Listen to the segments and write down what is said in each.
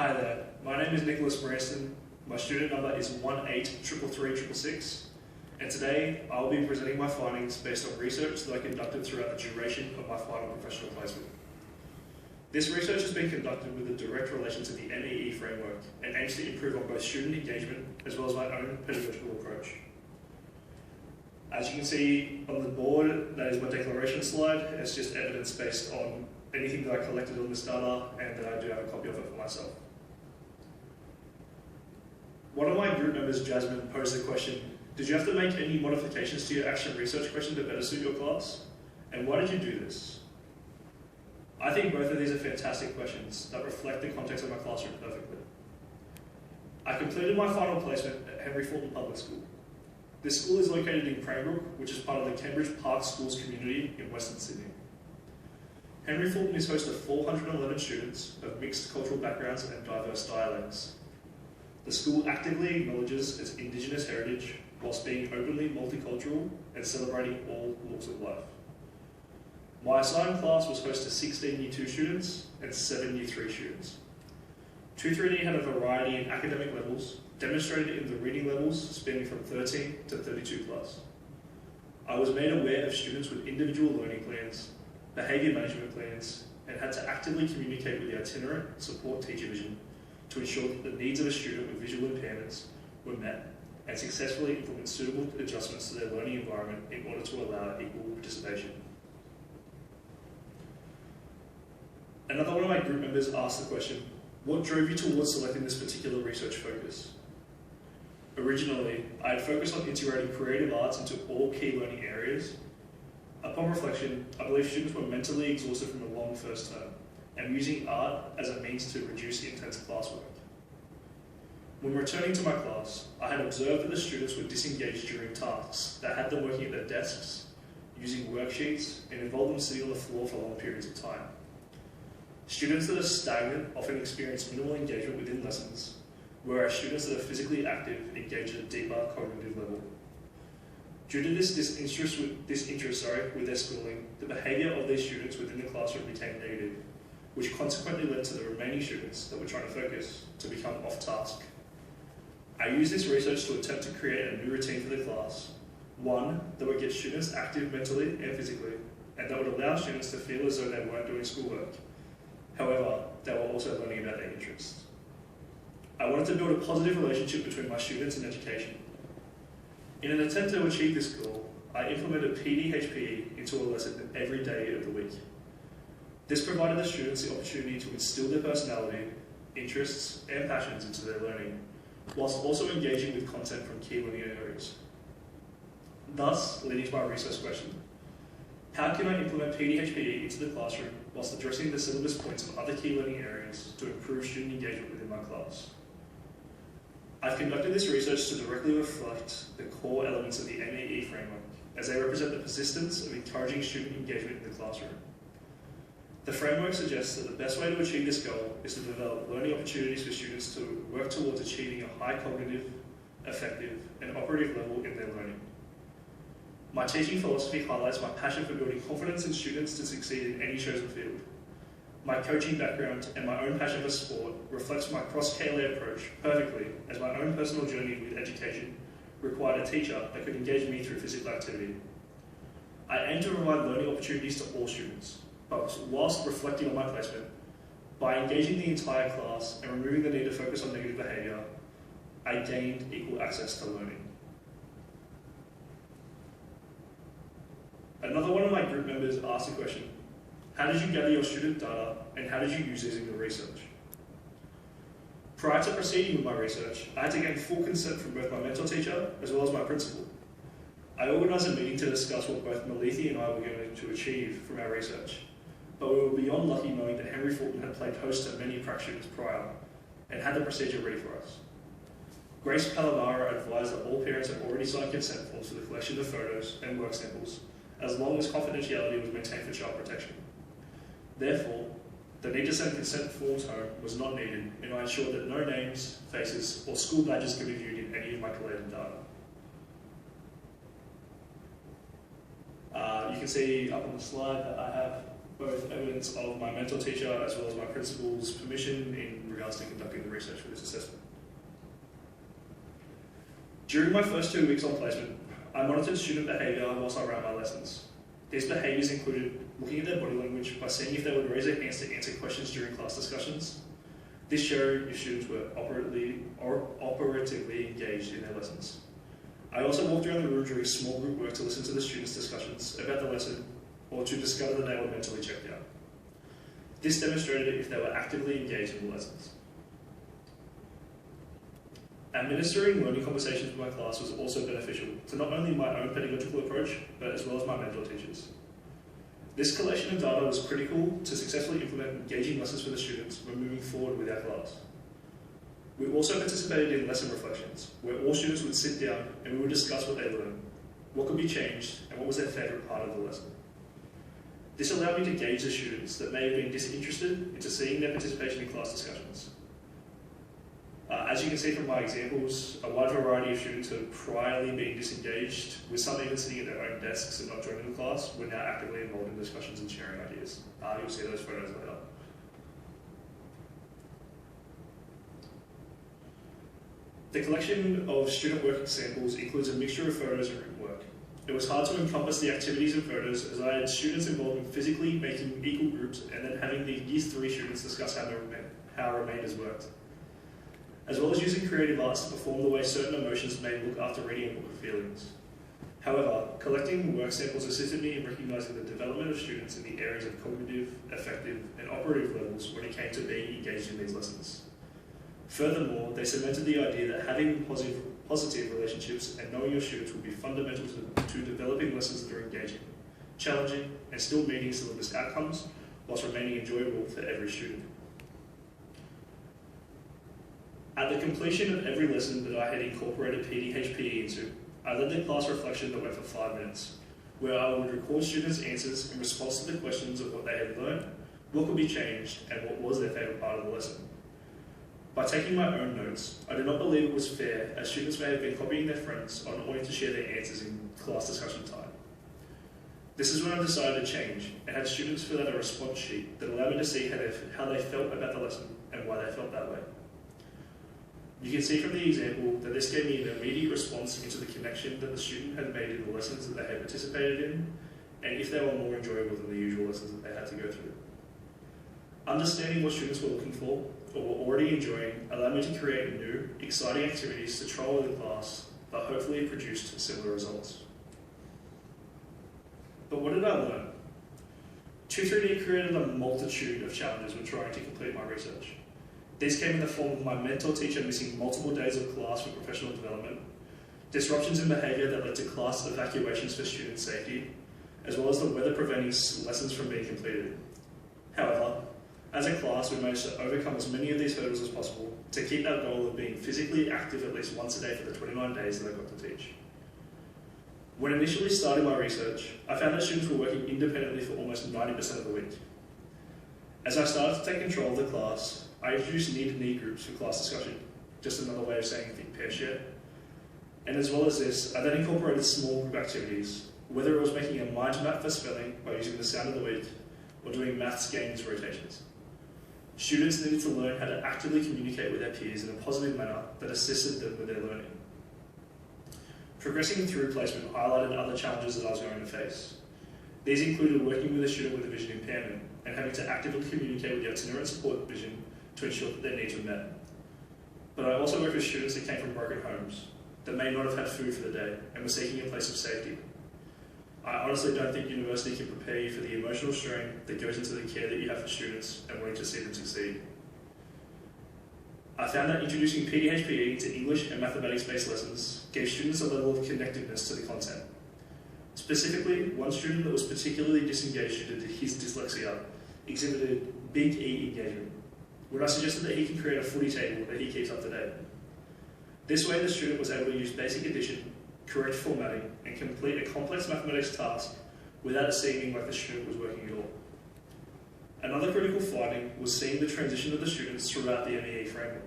Hi there, my name is Nicholas Bransdon. My student number is 1833366, and today I will be presenting my findings based on research that I conducted throughout the duration of my final professional placement. This research has been conducted with a direct relation to the MEE framework and aims to improve on both student engagement as well as my own pedagogical approach. As you can see on the board, that is my declaration slide. It's just evidence based on anything that I collected on this data, and that I do have a copy of it for myself. One of my group members, Jasmine, posed the question, did you have to make any modifications to your action research question to better suit your class? And why did you do this? I think both of these are fantastic questions that reflect the context of my classroom perfectly. I completed my final placement at Henry Fulton Public School. This school is located in Cranbrook, which is part of the Cambridge Park Schools community in Western Sydney. Henry Fulton is host to 411 students of mixed cultural backgrounds and diverse dialects. The school actively acknowledges its Indigenous heritage whilst being openly multicultural and celebrating all walks of life. My assigned class was host to 16 Year 2 students and 7 Year 3 students. 2-3D had a variety in academic levels, demonstrated in the reading levels spanning from 13 to 32 plus. I was made aware of students with individual learning plans, behaviour management plans, and had to actively communicate with the itinerant support teacher vision to ensure that the needs of a student with visual impairments were met and successfully implement suitable adjustments to their learning environment in order to allow equal participation. Another one of my group members asked the question, what drove you towards selecting this particular research focus? Originally, I had focused on integrating creative arts into all key learning areas. Upon reflection, I believe students were mentally exhausted from a long first term, and using art as a means to reduce intense classwork. When returning to my class, I had observed that the students were disengaged during tasks that had them working at their desks, using worksheets, and involved them sitting on the floor for long periods of time. Students that are stagnant often experience minimal engagement within lessons, whereas students that are physically active engage at a deeper cognitive level. Due to this disinterest with their schooling, the behaviour of these students within the classroom became negative, which consequently led to the remaining students that were trying to focus to become off task. I used this research to attempt to create a new routine for the class, one that would get students active mentally and physically, and that would allow students to feel as though they weren't doing schoolwork. However, they were also learning about their interests. I wanted to build a positive relationship between my students and education. In an attempt to achieve this goal, I implemented PDHPE into a lesson every day of the week. This provided the students the opportunity to instill their personality, interests, and passions into their learning, whilst also engaging with content from key learning areas. Thus, leading to my research question, how can I implement PDHPE into the classroom whilst addressing the syllabus points of other key learning areas to improve student engagement within my class? I've conducted this research to directly reflect the core elements of the MEE framework, as they represent the persistence of encouraging student engagement in the classroom. The framework suggests that the best way to achieve this goal is to develop learning opportunities for students to work towards achieving a high cognitive, effective, and operative level in their learning. My teaching philosophy highlights my passion for building confidence in students to succeed in any chosen field. My coaching background and my own passion for sport reflects my cross-KLA approach perfectly, as my own personal journey with education required a teacher that could engage me through physical activity. I aim to provide learning opportunities to all students, but whilst reflecting on my placement, by engaging the entire class and removing the need to focus on negative behaviour, I gained equal access to learning. Another one of my group members asked the question, how did you gather your student data and how did you use these in your research? Prior to proceeding with my research, I had to gain full consent from both my mentor teacher as well as my principal. I organised a meeting to discuss what both Malithi and I were going to achieve from our research, but we were beyond lucky knowing that Henry Fulton had played host to many prac students prior and had the procedure ready for us. Grace Palamara advised that all parents had already signed consent forms for the collection of photos and work samples, as long as confidentiality was maintained for child protection. Therefore, the need to send consent forms home was not needed, and I ensured that no names, faces, or school badges could be viewed in any of my collated data. You can see up on the slide that I have both evidence of my mentor teacher as well as my principal's permission in regards to conducting the research for this assessment. During my first 2 weeks on placement, I monitored student behaviour whilst I ran my lessons. These behaviours included looking at their body language by seeing if they would raise their hands to answer questions during class discussions. This showed if students were operatively engaged in their lessons. I also walked around the room during small group work to listen to the students' discussions about the lesson or to discover that they were mentally checked out. This demonstrated if they were actively engaged in the lessons. Administering learning conversations with my class was also beneficial to not only my own pedagogical approach, but as well as my mentor teachers. This collection of data was critical to successfully implement engaging lessons for the students when moving forward with our class. We also participated in lesson reflections, where all students would sit down and we would discuss what they learned, what could be changed, and what was their favourite part of the lesson. This allowed me to gauge the students that may have been disinterested into seeing their participation in class discussions. As you can see from my examples, a wide variety of students who had priorly been disengaged, with some even sitting at their own desks and not joining the class, were now actively involved in discussions and sharing ideas. You'll see those photos later. The collection of student work samples includes a mixture of photos and written work. It was hard to encompass the activities and photos as I had students involved in physically making equal groups and then having the Year 3 students discuss how remainders worked, as well as using creative arts to perform the way certain emotions may look after reading a book of feelings. However, collecting work samples assisted me in recognising the development of students in the areas of cognitive, affective, and operative levels when it came to being engaged in these lessons. Furthermore, they cemented the idea that having positive relationships and knowing your students will be fundamental to developing lessons that are engaging, challenging, and still meeting syllabus outcomes, whilst remaining enjoyable for every student. At the completion of every lesson that I had incorporated PDHPE into, I led the class reflection that went for 5 minutes, where I would record students' answers in response to the questions of what they had learned, what could be changed, and what was their favourite part of the lesson. By taking my own notes, I do not believe it was fair, as students may have been copying their friends or not wanting to share their answers in class discussion time. This is when I decided to change and had students fill out a response sheet that allowed me to see how they felt about the lesson and why they felt that way. You can see from the example that this gave me an immediate response into the connection that the student had made in the lessons that they had participated in, and if they were more enjoyable than the usual lessons that they had to go through. Understanding what students were looking for, or were already enjoying, allowed me to create new, exciting activities to trial with the class that hopefully produced similar results. But what did I learn? 2-3D created a multitude of challenges when trying to complete my research. These came in the form of my mentor teacher missing multiple days of class for professional development, disruptions in behaviour that led to class evacuations for student safety, as well as the weather preventing lessons from being completed. However, as a class, we managed to overcome as many of these hurdles as possible to keep our goal of being physically active at least once a day for the 29 days that I got to teach. When initially starting my research, I found that students were working independently for almost 90% of the week. As I started to take control of the class, I introduced knee-to-knee groups for class discussion, just another way of saying think, pair, share. And as well as this, I then incorporated small group activities, whether it was making a mind map for spelling by using the sound of the week, or doing maths games rotations. Students needed to learn how to actively communicate with their peers in a positive manner that assisted them with their learning. Progressing through placement highlighted other challenges that I was going to face. These included working with a student with a vision impairment and having to actively communicate with the itinerant support division to ensure that their needs were met. But I also worked with students that came from broken homes, that may not have had food for the day and were seeking a place of safety. I honestly don't think university can prepare you for the emotional strain that goes into the care that you have for students and wanting to see them succeed. I found that introducing PDHPE to English and mathematics-based lessons gave students a level of connectedness to the content. Specifically, one student that was particularly disengaged due to his dyslexia exhibited big E engagement, when I suggested that he can create a footy table that he keeps up to date. This way, the student was able to use basic addition, correct formatting, and complete a complex mathematics task without it seeming like the student was working at all. Another critical finding was seeing the transition of the students throughout the MEE framework.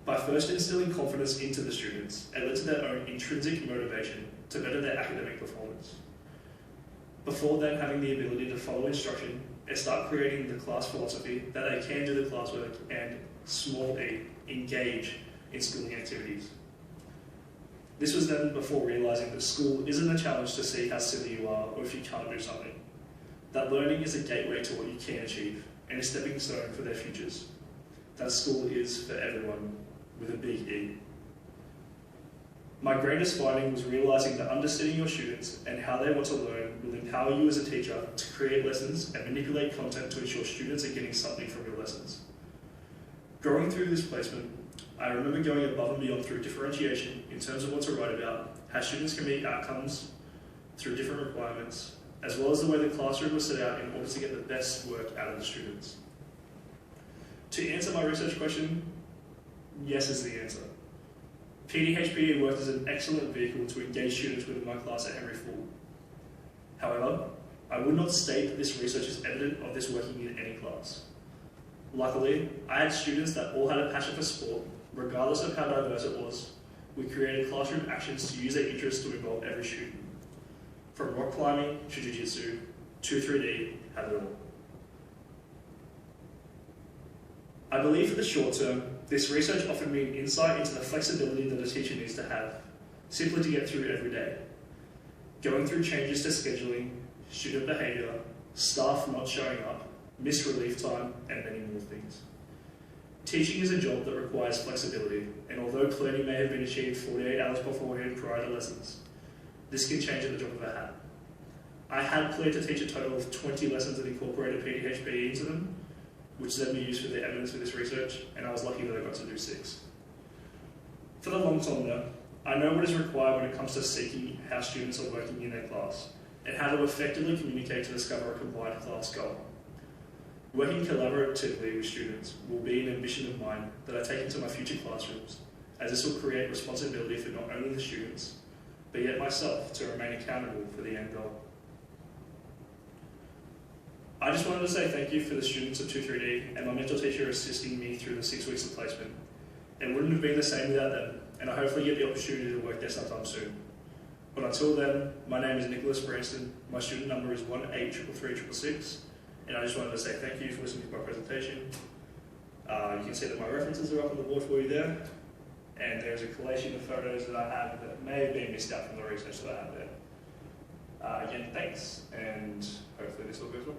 By first instilling confidence into the students, it led to their own intrinsic motivation to better their academic performance. Before then having the ability to follow instruction, and start creating the class philosophy that they can do the classwork and, small e, engage in schooling activities. This was then before realising that school isn't a challenge to see how silly you are or if you can't do something. That learning is a gateway to what you can achieve and a stepping stone for their futures. That school is for everyone, with a big E. My greatest finding was realising that understanding your students and how they want to learn will empower you as a teacher to create lessons and manipulate content to ensure students are getting something from your lessons. Growing through this placement, I remember going above and beyond through differentiation in terms of what to write about, how students can meet outcomes through different requirements, as well as the way the classroom was set out in order to get the best work out of the students. To answer my research question, yes is the answer. PDHPE worked as an excellent vehicle to engage students within my class at every fall. However, I would not state that this research is evident of this working in any class. Luckily, I had students that all had a passion for sport, regardless of how diverse it was. We created classroom actions to use their interests to involve every student. From rock climbing to jiu-jitsu, 2-3D, had it all. I believe for the short term, this research offered me an insight into the flexibility that a teacher needs to have, simply to get through every day. Going through changes to scheduling, student behaviour, staff not showing up, missed relief time, and many more things. Teaching is a job that requires flexibility, and although planning may have been achieved 48 hours beforehand prior to lessons, this can change at the drop of a hat. I had planned to teach a total of 20 lessons that incorporated PDHPE into them, which then be used for the evidence for this research, and I was lucky that I got to do 6. For the long term though, I know what is required when it comes to seeking how students are working in their class, and how to effectively communicate to discover a combined class goal. Working collaboratively with students will be an ambition of mine that I take into my future classrooms, as this will create responsibility for not only the students, but yet myself to remain accountable for the end goal. I just wanted to say thank you for the students of 2-3D and my mentor teacher assisting me through the 6 weeks of placement. It wouldn't have been the same without them, and I hopefully get the opportunity to work there sometime soon. But until then, my name is Nicholas Bransdon, my student number is 1833666, and I just wanted to say thank you for listening to my presentation. You can see that my references are up on the board for you there, and there's a collation of photos that I have that may have been missed out from the research that I have there. Again, thanks, and hopefully this all goes well.